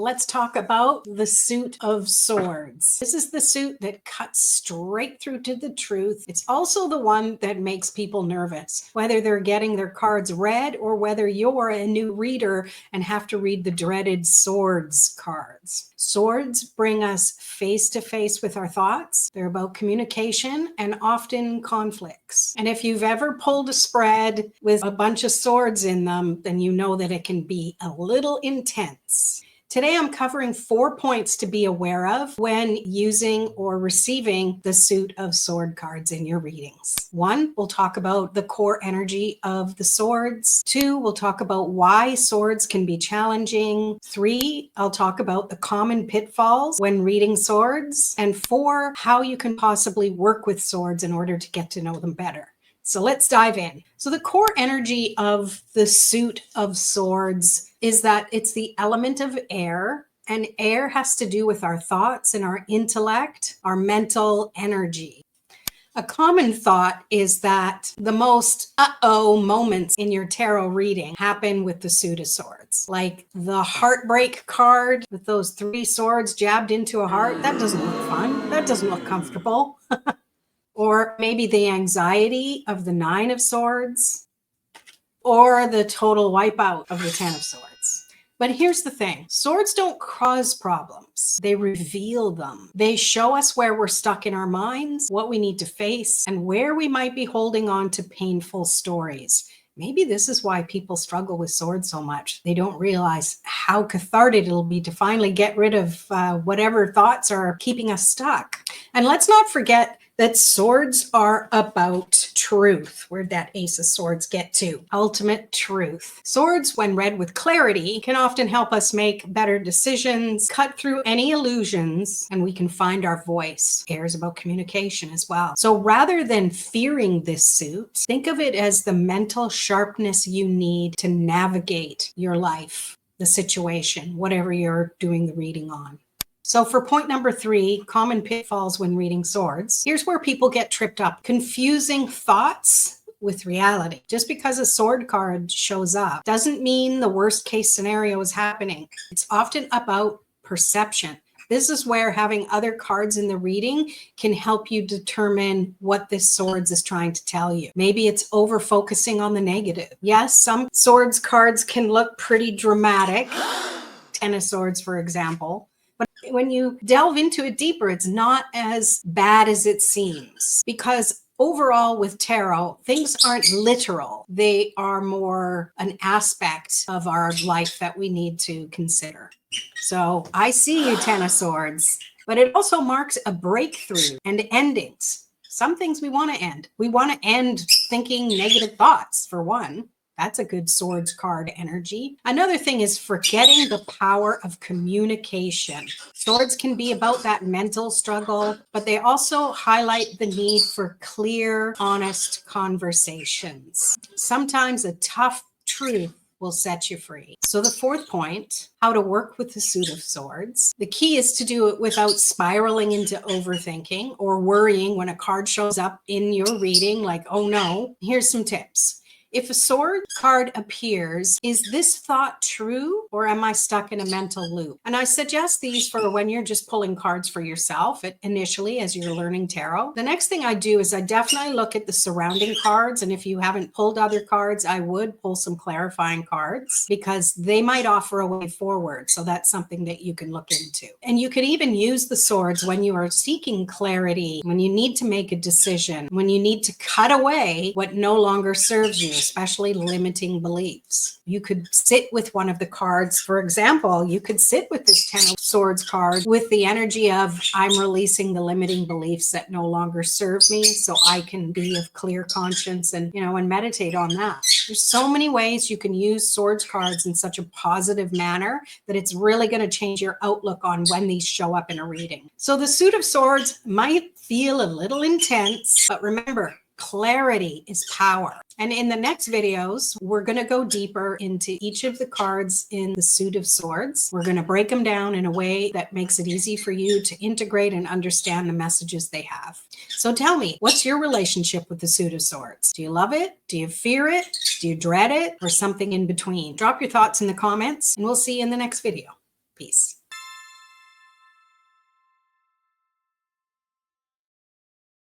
let's talk about the suit of swords. This is the suit that cuts straight through to the truth. It's also the one that makes people nervous, whether they're getting their cards read or whether you're a new reader and have to read the dreaded swords cards. Swords bring us face to face with our thoughts. They're about communication and often conflicts. And if you've ever pulled a spread with a bunch of swords in them, then you know that it can be a little intense. Today, I'm covering 4 points to be aware of when using or receiving the suit of sword cards in your readings. 1, we'll talk about the core energy of the swords. 2, we'll talk about why swords can be challenging. 3, I'll talk about the common pitfalls when reading swords. And 4, how you can possibly work with swords in order to get to know them better. So let's dive in. So the core energy of the suit of swords is that it's the element of air, and air has to do with our thoughts and our intellect, our mental energy. A common thought is that the most uh-oh moments in your tarot reading happen with the suit of swords. Like the heartbreak card with those 3 swords jabbed into a heart. That doesn't look fun. That doesn't look comfortable. Or maybe the anxiety of the 9 of swords, or the total wipeout of the 10 of swords. But here's the thing, swords don't cause problems. They reveal them. They show us where we're stuck in our minds, what we need to face, and where we might be holding on to painful stories. Maybe this is why people struggle with swords so much. They don't realize how cathartic it'll be to finally get rid of whatever thoughts are keeping us stuck. And let's not forget that swords are about truth. Where'd that Ace of Swords get to? Ultimate truth. Swords, when read with clarity, can often help us make better decisions, cut through any illusions, and we can find our voice. Air is about communication as well. So rather than fearing this suit, think of it as the mental sharpness you need to navigate your life, the situation, whatever you're doing the reading on. So for point number 3, common pitfalls when reading swords, here's where people get tripped up. Confusing thoughts with reality. Just because a sword card shows up doesn't mean the worst case scenario is happening. It's often about perception. This is where having other cards in the reading can help you determine what this swords is trying to tell you. Maybe it's over focusing on the negative. Yes, some swords cards can look pretty dramatic. 10 of swords, for example. But when you delve into it deeper, it's not as bad as it seems. Because overall with tarot, things aren't literal. They are more an aspect of our life that we need to consider. So I see you, 10 of swords, but it also marks a breakthrough and endings. Some things we want to end. We want to end thinking negative thoughts, for one. That's a good swords card energy. Another thing is forgetting the power of communication. Swords can be about that mental struggle, but they also highlight the need for clear, honest conversations. Sometimes a tough truth will set you free. So the 4th point, how to work with the suit of swords. The key is to do it without spiraling into overthinking or worrying when a card shows up in your reading, like, oh no. Here's some tips. If a sword card appears, is this thought true or am I stuck in a mental loop? And I suggest these for when you're just pulling cards for yourself initially as you're learning tarot. The next thing I do is I definitely look at the surrounding cards. And if you haven't pulled other cards, I would pull some clarifying cards because they might offer a way forward. So that's something that you can look into. And you could even use the swords when you are seeking clarity, when you need to make a decision, when you need to cut away what no longer serves you, especially limiting beliefs. You could sit with one of the cards. For example, you could sit with this 10 of swords card with the energy of I'm releasing the limiting beliefs that no longer serve me so I can be of clear conscience and meditate on that. There's so many ways you can use swords cards in such a positive manner that it's really going to change your outlook on when these show up in a reading. So the suit of swords might feel a little intense, but remember, clarity is power. And in the next videos, we're going to go deeper into each of the cards in the suit of swords. We're going to break them down in a way that makes it easy for you to integrate and understand the messages they have. So tell me, what's your relationship with the suit of swords? Do you love it? Do you fear it? Do you dread it? Or something in between? Drop your thoughts in the comments and we'll see you in the next video. Peace.